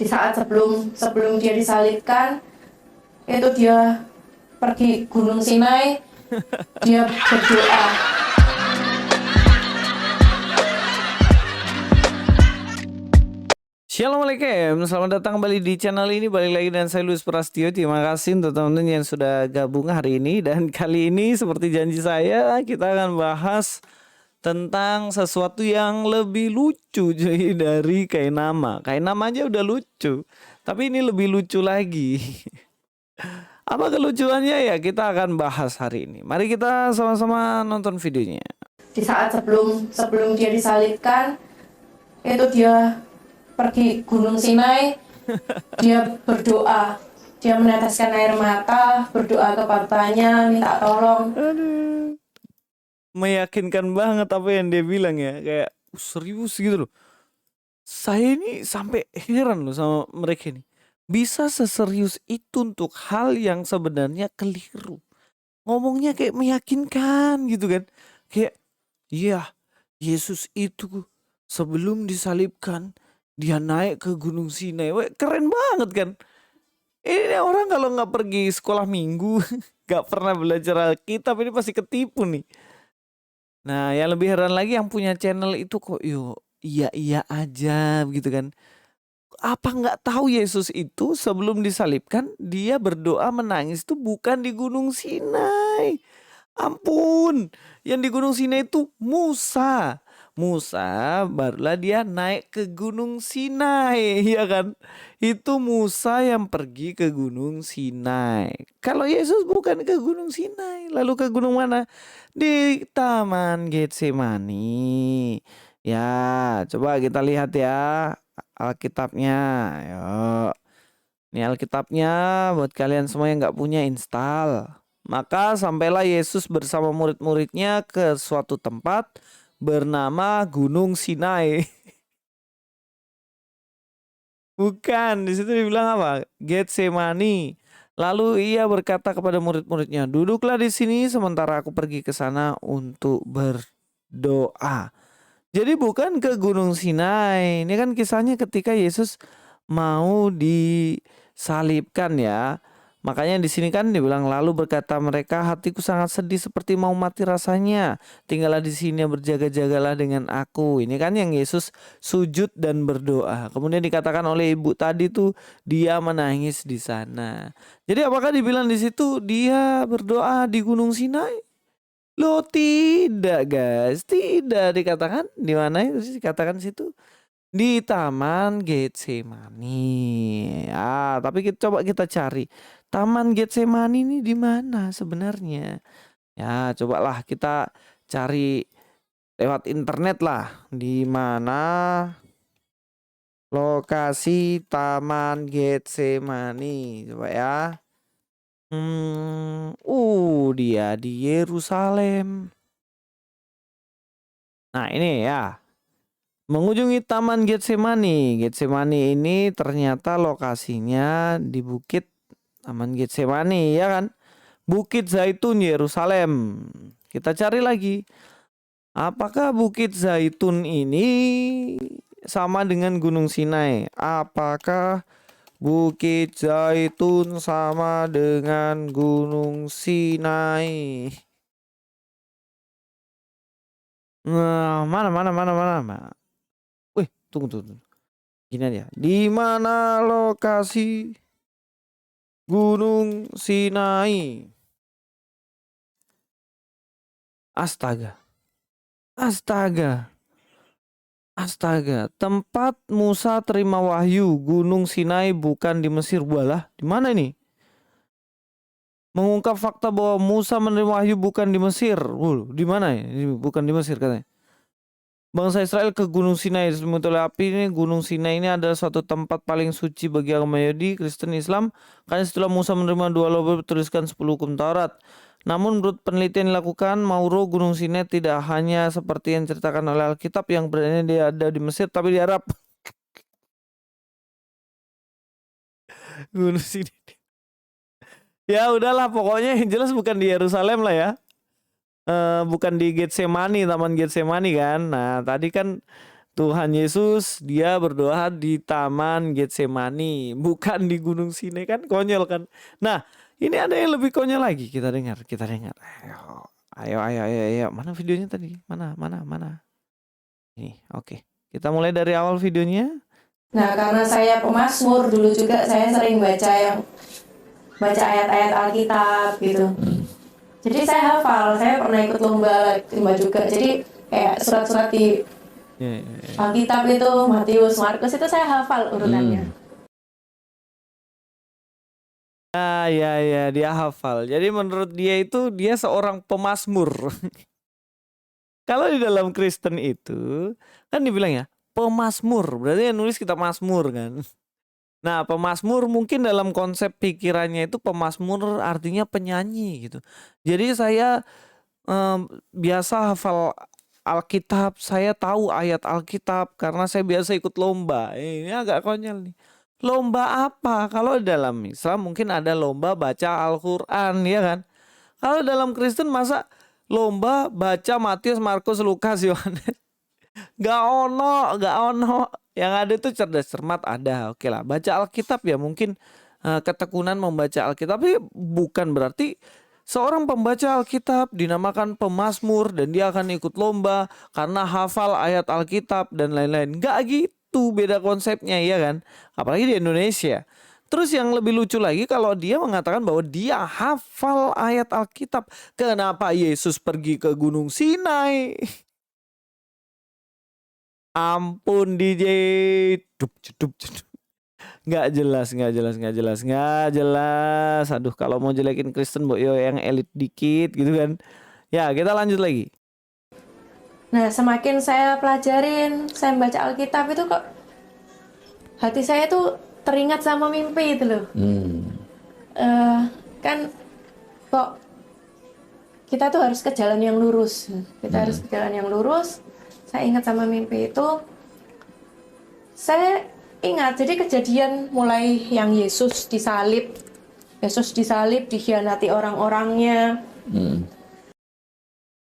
Di saat sebelum dia disalibkan, itu dia pergi Gunung Sinai, dia berdoa. Assalamualaikum, selamat datang kembali di channel ini. Balik lagi dengan saya Luis Prastio. Terima kasih untuk teman-teman yang sudah gabung hari ini. Dan kali ini seperti janji saya, kita akan bahas tentang sesuatu yang lebih lucu cuy, dari kayak nama. Kayak nama aja udah lucu, tapi ini lebih lucu lagi. Apa kelucuannya ya, kita akan bahas hari ini. Mari kita sama-sama nonton videonya. Di saat sebelum dia disalibkan, itu dia pergi Gunung Sinai, dia berdoa. Dia meneteskan air mata, berdoa ke Bapaknya, minta tolong. Aduh, meyakinkan banget apa yang dia bilang ya, kayak serius gitu loh. Saya ini sampai heran loh sama mereka ini. Bisa seserius itu untuk hal yang sebenarnya keliru. Ngomongnya kayak meyakinkan gitu kan. Kayak, iya, Yesus itu sebelum disalibkan, dia naik ke Gunung Sinai. Wah, keren banget kan. Ini orang kalau nggak pergi sekolah minggu, nggak pernah belajar Alkitab, ini pasti ketipu nih. Nah, yang lebih heran lagi yang punya channel itu kok iya aja gitu kan. Apa nggak tahu Yesus itu sebelum disalibkan dia berdoa menangis itu bukan di Gunung Sinai. Ampun, yang di Gunung Sinai itu Musa. Musa barulah dia naik ke Gunung Sinai, ya kan? Itu Musa yang pergi ke Gunung Sinai. Kalau Yesus bukan ke Gunung Sinai, lalu ke gunung mana? Di Taman Getsemani. Ya, coba kita lihat ya Alkitabnya. Yuk. Ini Alkitabnya buat kalian semua yang nggak punya, install. Maka sampailah Yesus bersama murid-muridnya ke suatu tempat bernama Gunung Sinai. Bukan, di situ dibilang apa? Getsemani. Lalu ia berkata kepada murid-muridnya, "Duduklah di sini sementara aku pergi ke sana untuk berdoa." Jadi bukan ke Gunung Sinai. Ini kan kisahnya ketika Yesus mau disalibkan ya. Makanya di sini kan dibilang, lalu berkata mereka, hatiku sangat sedih seperti mau mati rasanya. Tinggallah di sini, berjaga-jagalah dengan aku. Ini kan yang Yesus sujud dan berdoa. Kemudian dikatakan oleh ibu tadi tuh dia menangis di sana. Jadi apakah dibilang di situ dia berdoa di Gunung Sinai? Loh tidak guys, tidak dikatakan di mana itu sih, dikatakan situ di Taman Getsemani. Ah, tapi coba kita cari Taman Getsemani ini di mana sebenarnya. Ya, cobalah kita cari lewat internet lah, di mana lokasi Taman Getsemani. Coba ya. Dia di Yerusalem. Nah, ini ya. Mengunjungi Taman Getsemani. Getsemani ini ternyata lokasinya di Bukit Taman Getsemani, ya kan? Bukit Zaitun Yerusalem. Kita cari lagi. Apakah Bukit Zaitun ini sama dengan Gunung Sinai? Apakah Bukit Zaitun sama dengan Gunung Sinai? Nah, mana? Wih, tunggu. Gini aja. Di mana lokasi Gunung Sinai? Astaga. Tempat Musa terima wahyu, Gunung Sinai bukan di Mesir. Walah, di mana ini? Mengungkap fakta bahwa Musa menerima wahyu bukan di Mesir. Di mana ya? Bukan di Mesir katanya. Bangsa Israel ke Gunung Sinai disebut oleh api ini. Gunung Sinai ini adalah suatu tempat paling suci bagi agama Yahudi, Kristen, Islam. Karena setelah Musa menerima 2 loba bertuliskan 10 hukum Taurat. Namun menurut penelitian dilakukan, Mauro Gunung Sinai tidak hanya seperti yang diceritakan oleh Alkitab yang berada di Mesir, tapi di Arab. Gunung Sinai. Ya udahlah, pokoknya yang jelas bukan di Yerusalem lah ya. Bukan di Getsemani, Taman Getsemani kan. Nah tadi kan Tuhan Yesus dia berdoa di Taman Getsemani, bukan di Gunung Sinai, kan konyol kan. Nah, ini ada yang lebih konyol lagi. Kita dengar. Ayo. Mana videonya tadi? Mana? Ini, oke. Kita mulai dari awal videonya. Nah, karena saya pemazmur, dulu juga saya sering baca ayat-ayat Alkitab gitu. Jadi saya hafal, saya pernah ikut lomba juga. Jadi kayak surat-surat di Ya. Alkitab itu, Matius, Markus itu saya hafal urutannya. Ya, dia hafal. Jadi menurut dia itu dia seorang pemazmur. Kalau di dalam Kristen itu kan dibilang ya pemazmur, berarti yang nulis kita mazmur kan. Nah, pemazmur mungkin dalam konsep pikirannya itu pemazmur artinya penyanyi gitu. Jadi saya biasa hafal Alkitab, saya tahu ayat Alkitab karena saya biasa ikut lomba. Ini agak konyol nih. Lomba apa? Kalau dalam Islam mungkin ada lomba baca Al-Quran, ya kan? Kalau dalam Kristen masa lomba baca Matius, Markus, Lukas, Yohanes? Gak ono. Yang ada itu cerdas cermat ada. Oke lah, baca Alkitab ya mungkin ketekunan membaca Alkitab, tapi bukan berarti seorang pembaca Alkitab dinamakan pemazmur dan dia akan ikut lomba karena hafal ayat Alkitab dan lain-lain. Gak gitu, beda konsepnya ya kan. Apalagi di Indonesia. Terus yang lebih lucu lagi kalau dia mengatakan bahwa dia hafal ayat Alkitab. Kenapa Yesus pergi ke Gunung Sinai? Ampun DJ. Dup. Nggak jelas. Aduh, kalau mau jelekin Kristen yo yang elit dikit gitu kan. Ya, kita lanjut lagi. Nah, semakin saya pelajarin, saya baca Alkitab itu kok hati saya tuh teringat sama mimpi itu loh. Kan kok kita tuh harus ke jalan yang lurus. Saya ingat sama mimpi itu. Saya ingat, jadi kejadian mulai yang Yesus disalib, dikhianati orang-orangnya.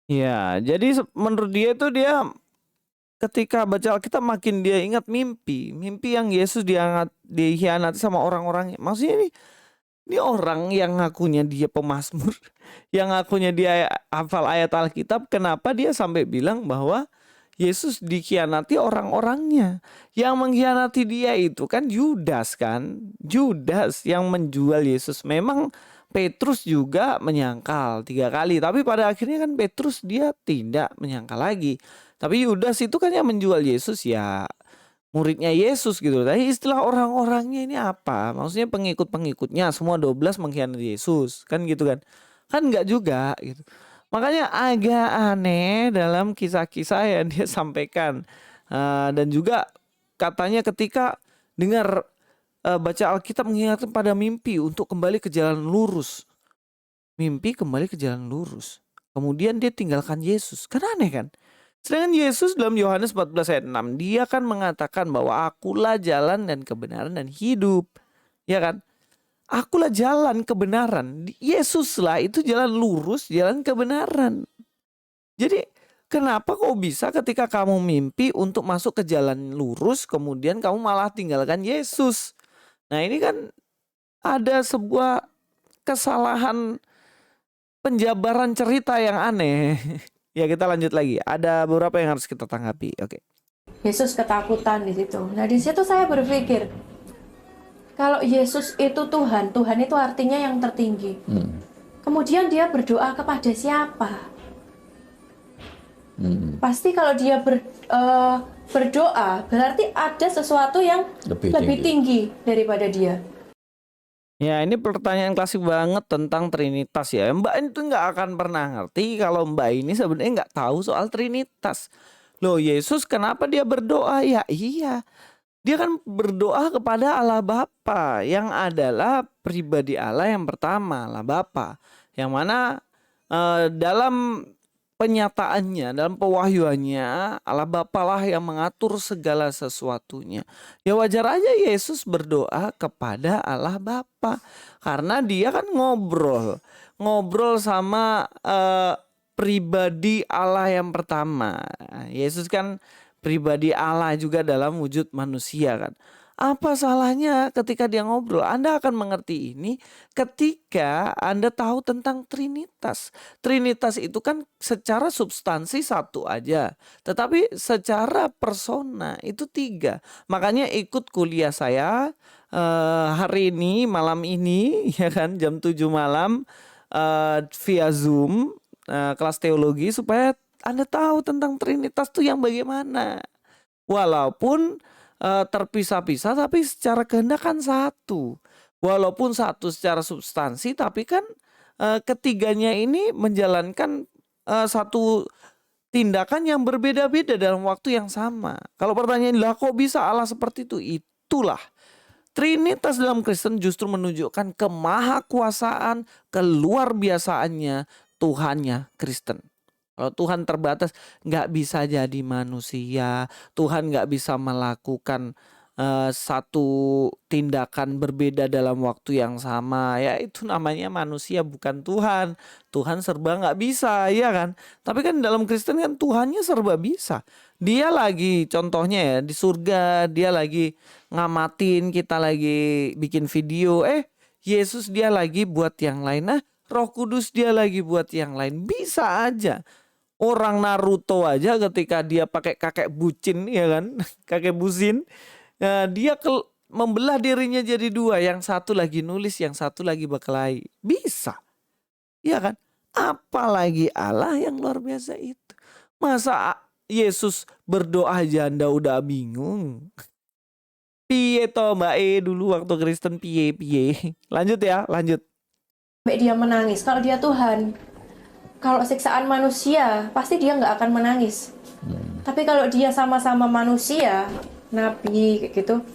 Ya, jadi menurut dia itu dia ketika baca Alkitab makin dia ingat mimpi yang Yesus dikhianati sama orang-orangnya. Maksudnya ini orang yang ngakunya dia pemazmur, yang ngakunya dia hafal ayat Alkitab, kenapa dia sampai bilang bahwa Yesus dikhianati orang-orangnya? Yang mengkhianati dia itu kan Judas yang menjual Yesus. Memang Petrus juga menyangkal 3 kali, tapi pada akhirnya kan Petrus dia tidak menyangkal lagi. Tapi Yudas itu kan yang menjual Yesus ya muridnya Yesus gitu. Tapi istilah orang-orangnya ini apa? Maksudnya pengikut-pengikutnya semua 12 mengkhianati Yesus kan gitu kan? Kan enggak juga gitu. Makanya agak aneh dalam kisah-kisah yang dia sampaikan. Dan juga katanya ketika dengar baca Alkitab mengingatkan pada mimpi untuk kembali ke jalan lurus. Kemudian dia tinggalkan Yesus. Kan aneh kan? Sedangkan Yesus dalam Yohanes 14 ayat 6 dia kan mengatakan bahwa akulah jalan dan kebenaran dan hidup. Ya kan? Akulah jalan kebenaran. Yesuslah itu jalan lurus, jalan kebenaran. Jadi kenapa kok bisa ketika kamu mimpi untuk masuk ke jalan lurus, kemudian kamu malah tinggalkan Yesus? Nah, ini kan ada sebuah kesalahan penjabaran cerita yang aneh. Ya, kita lanjut lagi. Ada beberapa yang harus kita tanggapi. Oke. Yesus ketakutan di situ. Nah, di situ saya berpikir, kalau Yesus itu Tuhan itu artinya yang tertinggi. Kemudian dia berdoa kepada siapa? Pasti kalau dia berdoa, berarti ada sesuatu yang lebih tinggi daripada dia. Ya, ini pertanyaan klasik banget tentang Trinitas ya. Mbak itu nggak akan pernah ngerti kalau Mbak ini sebenarnya nggak tahu soal Trinitas. Loh, Yesus kenapa dia berdoa? Ya iya, dia kan berdoa kepada Allah Bapa yang adalah pribadi Allah yang pertama, Allah Bapa. Yang mana dalam penyataannya, dalam pewahyuannya, Allah Bapa lah yang mengatur segala sesuatunya. Ya wajar aja Yesus berdoa kepada Allah Bapa karena dia kan ngobrol sama pribadi Allah yang pertama. Yesus kan pribadi Allah juga dalam wujud manusia kan. Apa salahnya ketika dia ngobrol? Anda akan mengerti ini ketika Anda tahu tentang Trinitas. Trinitas itu kan secara substansi satu aja, tetapi secara persona itu tiga. Makanya ikut kuliah saya hari ini, malam ini ya kan jam 7 malam via Zoom kelas teologi supaya Anda tahu tentang Trinitas tuh yang bagaimana. Walaupun terpisah-pisah tapi secara kehendak kan satu. Walaupun satu secara substansi tapi kan ketiganya ini menjalankan satu tindakan yang berbeda-beda dalam waktu yang sama. Kalau pertanyaan lah kok bisa Allah seperti itu? Itulah Trinitas dalam Kristen justru menunjukkan kemahakuasaan, keluar biasaannya Tuhannya Kristen. Kalau Tuhan terbatas, nggak bisa jadi manusia. Tuhan nggak bisa melakukan satu tindakan berbeda dalam waktu yang sama. Ya itu namanya manusia bukan Tuhan. Tuhan serba nggak bisa, ya kan? Tapi kan dalam Kristen kan Tuhannya serba bisa. Dia lagi contohnya ya di surga, dia lagi ngamatin, kita lagi bikin video. Yesus dia lagi buat yang lain. Nah, Roh Kudus dia lagi buat yang lain. Bisa aja. Orang Naruto aja ketika dia pakai kakek bucin ya kan, kakek busin, dia membelah dirinya jadi dua, yang satu lagi nulis, yang satu lagi berkelahi. Bisa, ya kan? Apalagi Allah yang luar biasa itu. Masa Yesus berdoa aja Anda udah bingung? Piye toh Mbak dulu waktu Kristen piye? Lanjut ya, lanjut. Sampai dia menangis. Kalau dia Tuhan, kalau siksaan manusia, pasti dia nggak akan menangis. Tapi kalau dia sama-sama manusia, nabi kayak gitu,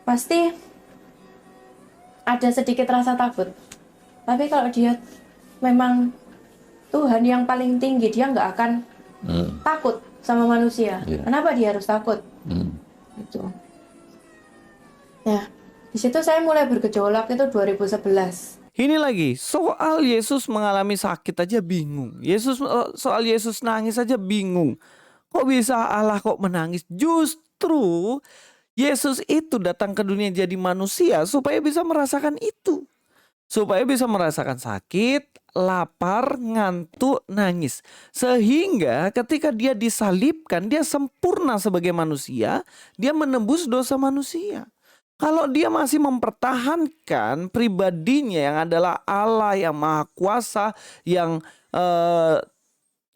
pasti ada sedikit rasa takut. Tapi kalau dia memang Tuhan yang paling tinggi, dia nggak akan takut sama manusia. Kenapa dia harus takut? Gitu. Ya, di situ saya mulai bergejolak itu 2011. Ini lagi soal Yesus mengalami sakit aja bingung. Soal Yesus nangis aja bingung. Kok bisa Allah kok menangis? Justru Yesus itu datang ke dunia jadi manusia supaya bisa merasakan itu. Supaya bisa merasakan sakit, lapar, ngantuk, nangis. Sehingga ketika dia disalibkan, dia sempurna sebagai manusia, dia menembus dosa manusia. Kalau dia masih mempertahankan pribadinya yang adalah Allah yang maha kuasa, yang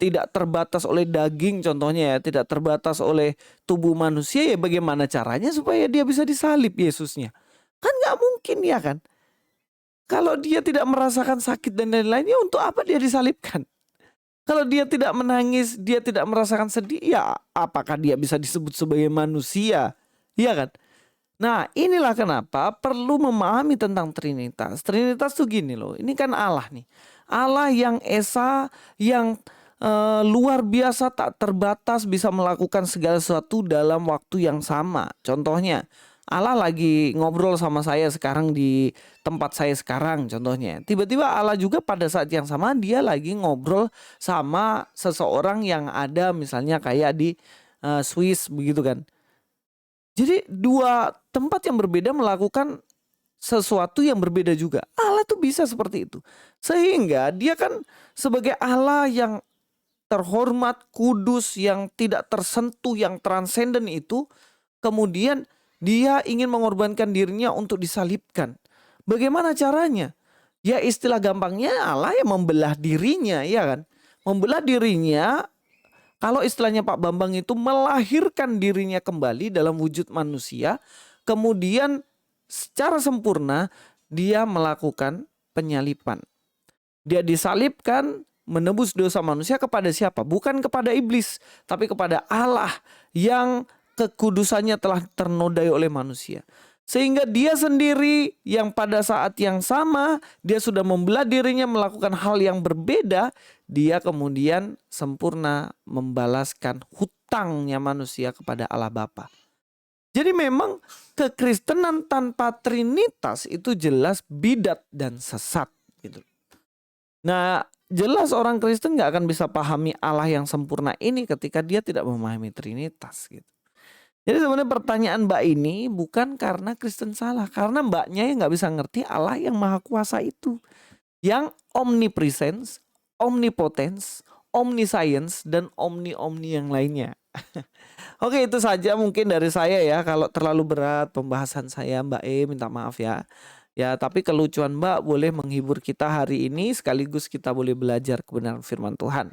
tidak terbatas oleh daging contohnya ya, tidak terbatas oleh tubuh manusia, ya bagaimana caranya supaya dia bisa disalib Yesusnya? Kan gak mungkin ya kan? Kalau dia tidak merasakan sakit dan lain-lainnya, untuk apa dia disalibkan? Kalau dia tidak menangis, dia tidak merasakan sedih, ya apakah dia bisa disebut sebagai manusia? Iya kan? Nah inilah kenapa perlu memahami tentang Trinitas. Trinitas tuh gini loh, ini kan Allah nih. Allah yang Esa, yang luar biasa tak terbatas, bisa melakukan segala sesuatu dalam waktu yang sama. Contohnya Allah lagi ngobrol sama saya sekarang di tempat saya sekarang contohnya. Tiba-tiba Allah juga pada saat yang sama dia lagi ngobrol sama seseorang yang ada misalnya kayak di Swiss begitu kan. Jadi dua tempat yang berbeda melakukan sesuatu yang berbeda juga. Allah tuh bisa seperti itu. Sehingga dia kan sebagai Allah yang terhormat, kudus, yang tidak tersentuh, yang transenden itu, kemudian dia ingin mengorbankan dirinya untuk disalibkan. Bagaimana caranya? Ya istilah gampangnya Allah yang membelah dirinya, ya kan? Membelah dirinya. Kalau istilahnya Pak Bambang itu melahirkan dirinya kembali dalam wujud manusia. Kemudian secara sempurna dia melakukan penyalipan. Dia disalibkan menebus dosa manusia kepada siapa? Bukan kepada iblis, tapi kepada Allah yang kekudusannya telah ternodai oleh manusia. Sehingga dia sendiri yang pada saat yang sama dia sudah membelah dirinya melakukan hal yang berbeda. Dia kemudian sempurna membalaskan hutangnya manusia kepada Allah Bapa. Jadi memang kekristenan tanpa Trinitas itu jelas bidat dan sesat gitu. Nah jelas orang Kristen nggak akan bisa pahami Allah yang sempurna ini ketika dia tidak memahami Trinitas gitu. Jadi sebenarnya pertanyaan Mbak ini bukan karena Kristen salah, karena Mbaknya yang nggak bisa ngerti Allah yang maha kuasa itu, yang omnipresence, omnipotence, omniscience, dan omni-omni yang lainnya. Oke, itu saja mungkin dari saya ya. Kalau terlalu berat pembahasan saya, Mbak minta maaf ya. Ya, tapi kelucuan Mbak boleh menghibur kita hari ini, sekaligus kita boleh belajar kebenaran firman Tuhan.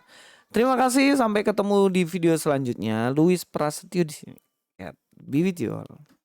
Terima kasih, sampai ketemu di video selanjutnya. Louis Prasetyo di sini. Ya, be with you all.